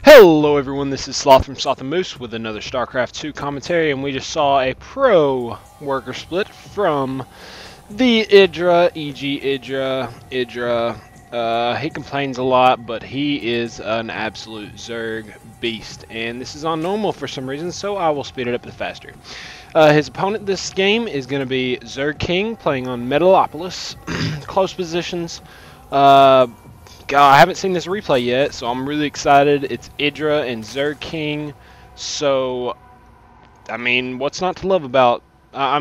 Hello everyone, this is Sloth from Sloth and Moose with another Starcraft 2 commentary, and we just saw a pro worker split from the Idra, e.g. Idra. He complains a lot, but he is an absolute Zerg beast, and this is on normal for some reason, so I will speed it up a bit faster. His opponent this game is going to be ZergKing, playing on Metalopolis, close positions. God, I haven't seen this replay yet, so I'm really excited. It's Idra and ZergKing, so, I mean, what's not to love about... I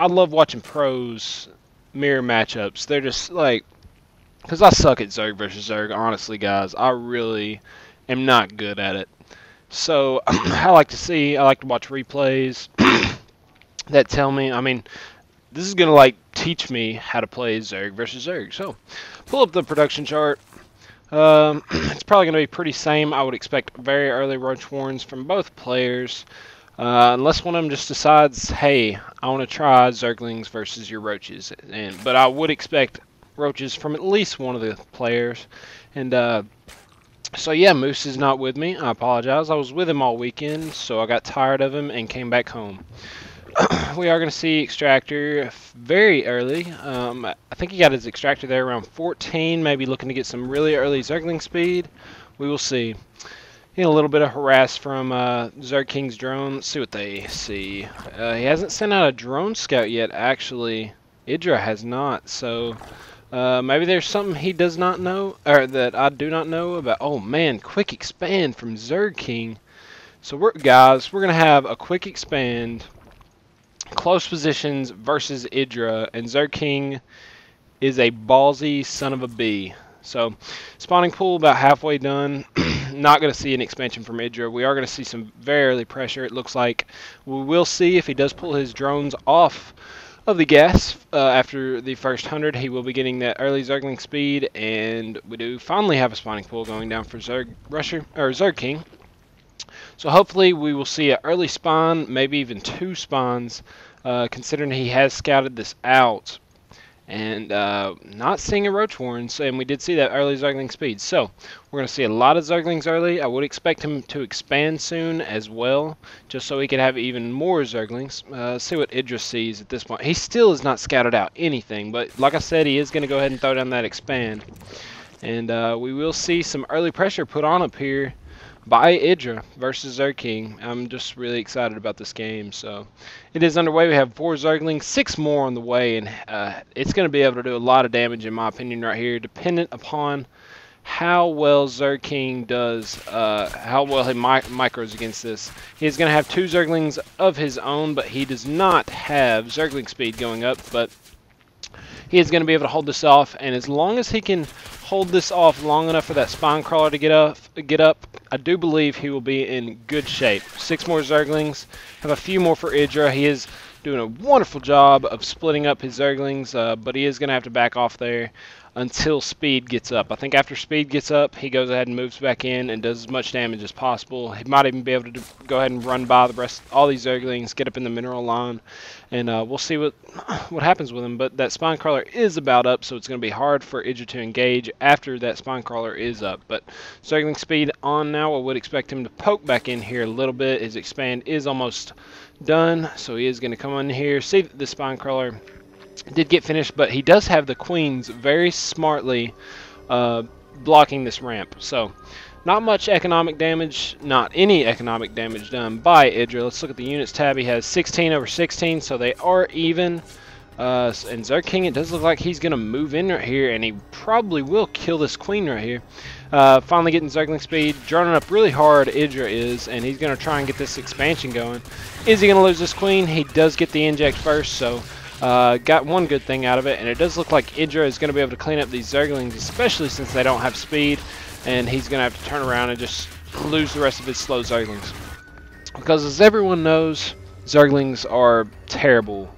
love watching pros mirror matchups. They're just, like... Because I suck at Zerg versus Zerg, honestly, guys. I really am not good at it. So, I like to watch replays that tell me, this is going to, like, teach me how to play Zerg versus Zerg. So, pull up the production chart. It's probably going to be pretty same. I would expect very early roach warns from both players. Unless one of them just decides, hey, I want to try Zerglings versus your roaches. But I would expect roaches from at least one of the players. And so yeah, Moose is not with me. I apologize. I was with him all weekend, so I got tired of him and came back home. We are going to see Extractor very early. I think he got his Extractor there around 14, maybe looking to get some really early Zergling speed. We will see. A little bit of harass from ZergKing's drone. Let's see what they see. He hasn't sent out a drone scout yet, actually. Idra has not, so maybe there's something he does not know, or that I do not know about. Oh man, quick expand from ZergKing. So guys, we're going to have a quick expand. Close positions versus Idra, and ZergKing is a ballsy son of a bee. So, spawning pool about halfway done. Not going to see an expansion from Idra. We are going to see some very early pressure, it looks like. We will see if he does pull his drones off of the gas after the first 100. He will be getting that early Zergling speed, and we do finally have a spawning pool going down for ZergKing. So hopefully we will see an early spawn, maybe even 2 spawns, considering he has scouted this out. And not seeing a roach warrens, and we did see that early Zergling speed. So we're going to see a lot of Zerglings early. I would expect him to expand soon as well, just so he could have even more Zerglings. See what Idra sees at this point. He still has not scouted out anything, but like I said, he is going to go ahead and throw down that expand. And we will see some early pressure put on up here by Idra versus ZergKing. I'm just really excited about this game. So it is underway. We have 4 Zerglings, 6 more on the way, and it's going to be able to do a lot of damage, in my opinion, right here, dependent upon how well ZergKing does, how well he micros against this. He's going to have 2 Zerglings of his own, but he does not have Zergling speed going up, but he is going to be able to hold this off, and as long as he can hold this off long enough for that spine crawler to get up, I do believe he will be in good shape. 6 more Zerglings, have a few more for Idra. He is doing a wonderful job of splitting up his Zerglings, but he is going to have to back off there until speed gets up. I think after speed gets up, he goes ahead and moves back in and does as much damage as possible. He might even be able to go ahead and run by the rest, all these Zerglings, get up in the mineral line, and we'll see what happens with him. But that spine crawler is about up, so it's going to be hard for Idra to engage after that spine crawler is up. But Zergling speed on now. I would expect him to poke back in here a little bit. His expand is almost done, so he is going to come in here, see that the spine crawler did get finished, but he does have the queens very smartly blocking this ramp. So not much economic damage, not any economic damage done by Idra. Let's look at the units tab. He has 16 over 16, so they are even. And ZergKing, it does look like he's going to move in right here, and he probably will kill this queen right here. Finally getting Zergling speed, droning up really hard, Idra is, and he's going to try and get this expansion going. Is he going to lose this queen? He does get the inject first, so got one good thing out of it, and it does look like Idra is going to be able to clean up these Zerglings, especially since they don't have speed, and he's going to have to turn around and just lose the rest of his slow Zerglings. Because as everyone knows, Zerglings are terrible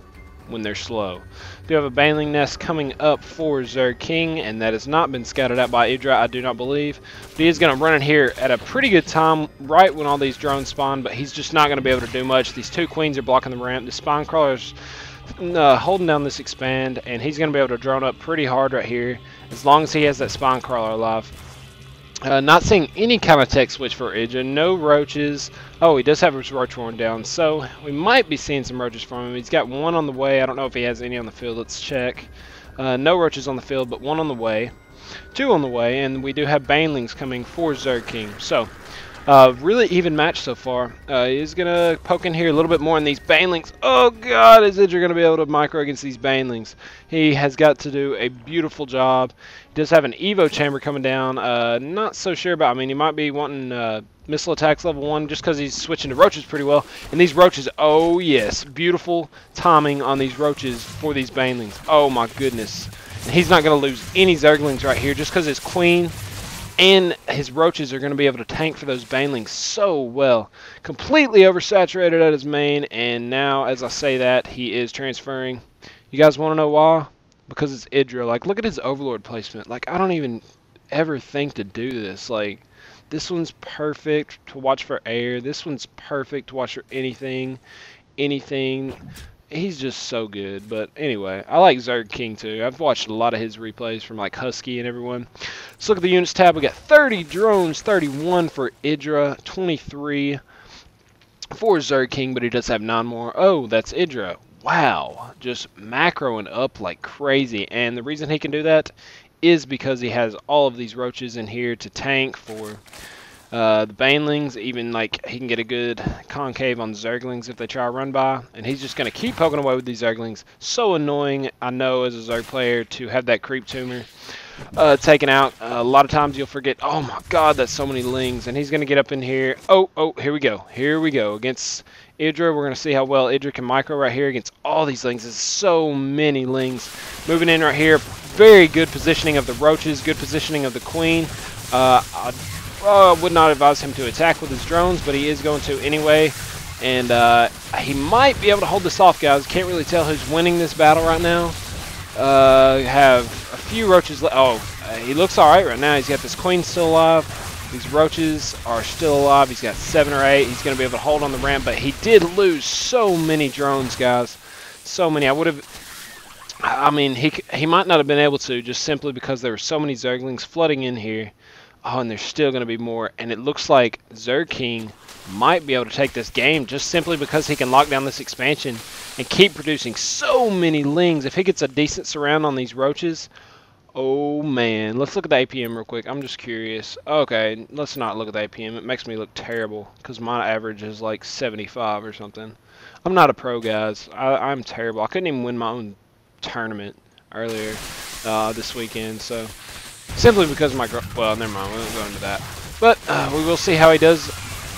when they're slow. We have a Baneling nest coming up for ZergKing, and that has not been scouted out by Idra, I do not believe. But he is going to run in here at a pretty good time, right when all these drones spawn, but he's just not going to be able to do much. These 2 queens are blocking the ramp. The spine crawler's holding down this expand, and he's going to be able to drone up pretty hard right here, as long as he has that spine crawler alive. Not seeing any kind of tech switch for Idra. No roaches. Oh, he does have his roach worn down, so we might be seeing some roaches from him. He's got one on the way. I don't know if he has any on the field. Let's check. No roaches on the field, but one on the way. Two on the way, and we do have banelings coming for ZergKing. So, really even match so far. He's going to poke in here a little bit more in these banelings. Oh, God, is Idra going to be able to micro against these banelings? He has got to do a beautiful job. He does have an Evo chamber coming down. Not so sure about, I mean, he might be wanting missile attacks level 1 just because he's switching to roaches pretty well. And these roaches, oh, yes, beautiful timing on these roaches for these banelings. Oh, my goodness. And he's not going to lose any Zerglings right here just because his queen and his roaches are going to be able to tank for those banelings so well. Completely oversaturated at his main, and now, as I say that, he is transferring. You guys want to know why? Because it's Idra. Like, look at his Overlord placement. Like, I don't even ever think to do this. Like, this one's perfect to watch for air. This one's perfect to watch for anything. He's just so good. But anyway, I like ZergKing too. I've watched a lot of his replays from like Husky and everyone. Let's look at the units tab. We got 30 drones, 31 for Idra, 23 for ZergKing, but he does have 9 more. Oh, that's Idra. Wow, just macroing up like crazy. And the reason he can do that is because he has all of these roaches in here to tank for the banelings. Even like he can get a good concave on Zerglings if they try to run by, and he's just going to keep poking away with these Zerglings. So annoying, I know, as a Zerg player to have that creep tumor taken out. A lot of times you'll forget, oh my god, that's so many lings, and he's going to get up in here. Oh, here we go against Idra. We're going to see how well Idra can micro right here against all these lings. There's so many lings moving in right here. Very good positioning of the roaches, good positioning of the queen. I would not advise him to attack with his drones, but he is going to anyway. And he might be able to hold this off, guys. Can't really tell who's winning this battle right now. Have a few roaches. He looks alright right now. He's got this queen still alive. These roaches are still alive. He's got 7 or 8. He's going to be able to hold on the ramp, but he did lose so many drones, guys. So many. I mean, he might not have been able to just simply because there were so many Zerglings flooding in here. Oh, and there's still going to be more. And it looks like ZergKing might be able to take this game just simply because he can lock down this expansion and keep producing so many lings. If he gets a decent surround on these roaches, oh man. Let's look at the APM real quick. I'm just curious. Okay, let's not look at the APM. It makes me look terrible because my average is like 75 or something. I'm not a pro, guys. I'm terrible. I couldn't even win my own tournament earlier this weekend, so simply because my well, never mind, we won't go into that. But we will see how he does.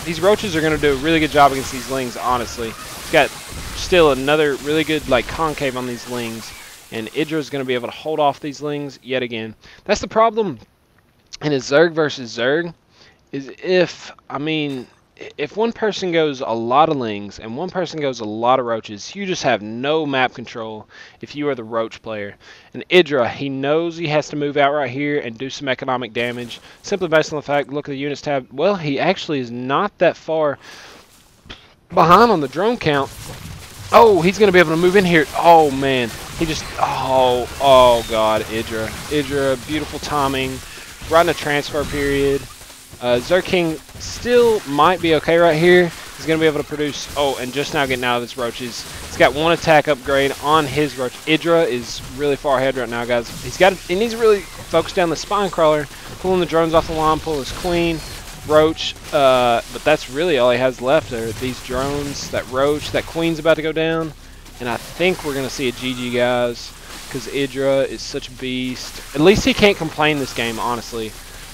These roaches are going to do a really good job against these lings, honestly. He's got still another really good like concave on these lings, and Idra is going to be able to hold off these lings yet again. That's the problem in a Zerg versus Zerg, is if one person goes a lot of lings and one person goes a lot of roaches, you just have no map control if you are the roach player. And Idra, he knows he has to move out right here and do some economic damage, simply based on the fact, look at the units tab, well, he actually is not that far behind on the drone count. Oh, he's going to be able to move in here. Oh, man. He just, oh God, Idra, beautiful timing, right in a transfer period. ZergKing still might be okay right here. He's going to be able to produce, and just now getting out of his roaches. He's got 1 attack upgrade on his roach. Idra is really far ahead right now, guys. He needs to really focus down the spine crawler, pulling the drones off the line, pull his queen, roach, but that's really all he has left are these drones, that roach, that queen's about to go down, and I think we're going to see a GG, guys, because Idra is such a beast. At least he can't complain this game, honestly.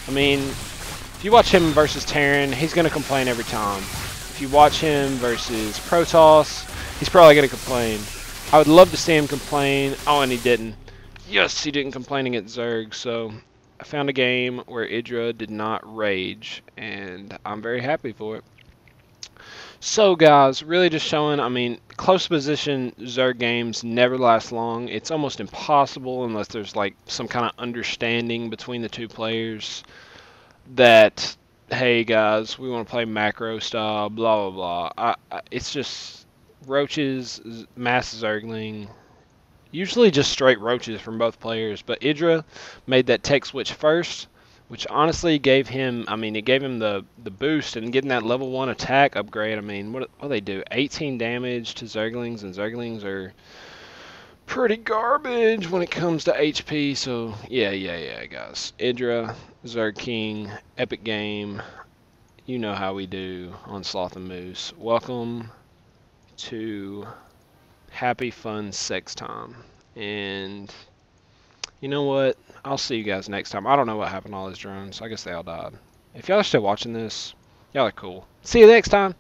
I mean, if you watch him versus Terran, he's going to complain every time. If you watch him versus Protoss, he's probably going to complain. I would love to see him complain. Oh, and he didn't. Yes, he didn't complain against Zerg, so I found a game where Idra did not rage, and I'm very happy for it. So, guys, really just showing, I mean, close position Zerg games never last long. It's almost impossible unless there's, like, some kind of understanding between the two players that, hey guys, we want to play macro style, blah blah blah. It's just roaches, mass Zergling, usually just straight roaches from both players. But Idra made that tech switch first, which honestly gave him, I mean, it gave him the boost and getting that level 1 attack upgrade. I mean, what do they do? 18 damage to Zerglings, and Zerglings are pretty garbage when it comes to HP. So yeah, guys. Idra, ZergKing, epic game. You know how we do on Sloth and Moose. Welcome to happy fun sex time. And you know what? I'll see you guys next time. I don't know what happened to all those drones. I guess they all died. If y'all are still watching this, y'all are cool. See you next time.